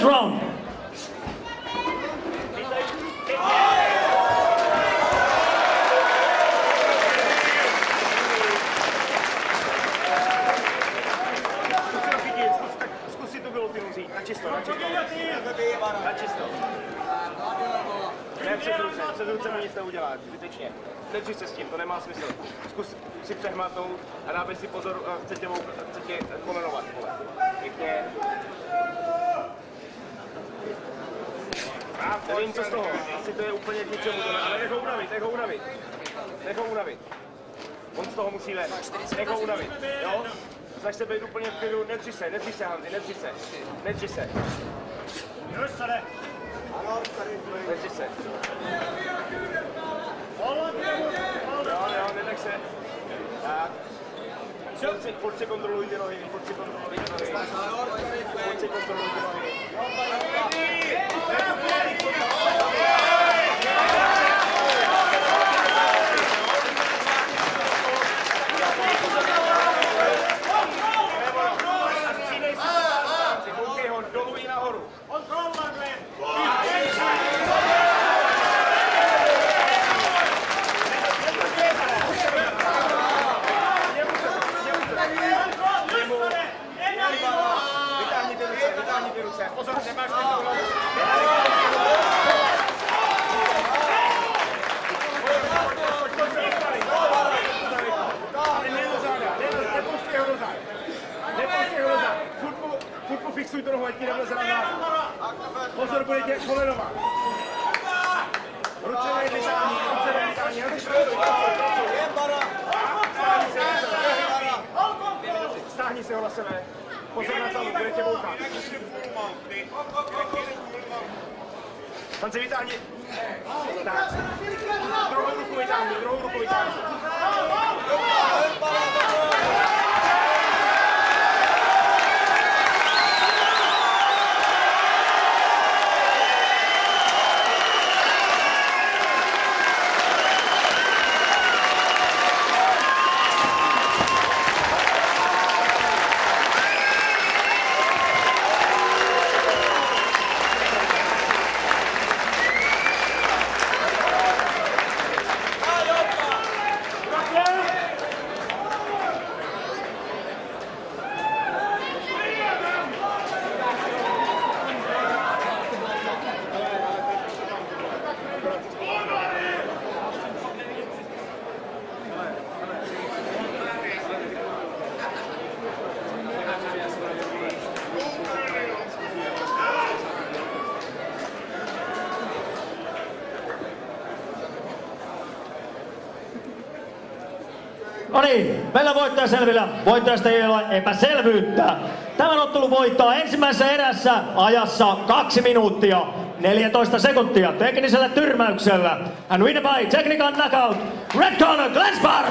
round. Zkus si tu vyloupinu vzít, na čisto. Ne, přes ruce mu nic neudělá, zbytečně. Nedři se s tím, to nemá smysl. Zkus si přehmatnout a dávej si pozor, chce tě kolenovat, vole. Pěkně. Nevím, co z toho, asi to je úplně k ničemu, ale nech ho unavit. On z toho musí ven, nech ho unavit, jo? Snaž se být úplně v klidu, nedři se, Hanzi, nedři se. Nedři se. Jo, nenech se. Tak. Furt si kontroluj ty nohy. Koukej ho dolů i nahoru. Vytáhni ty ruce. Pozor, nemáš kontrolu. Nepouštěj ho do záda. Furt mu fixuj tu nohu, ať ti nevleze na záda. Pozor, bude tě kolenovat. Ruce vytáhni. Stáhni se ho na sebe. Pozor na talu, bude tě bouchat. Hanzi, vytáhni. Tak. Druhou ruku vytáhni. No niin, meillä voittaja selvillä. Voittajasta ei ole epäselvyyttä. Tämän ottelun voittaa ensimmäisessä erässä ajassa 2 minuuttia 14 sekuntia teknisellä tyrmäyksellä. And win by technical knockout, red corner, Glenn Sparr!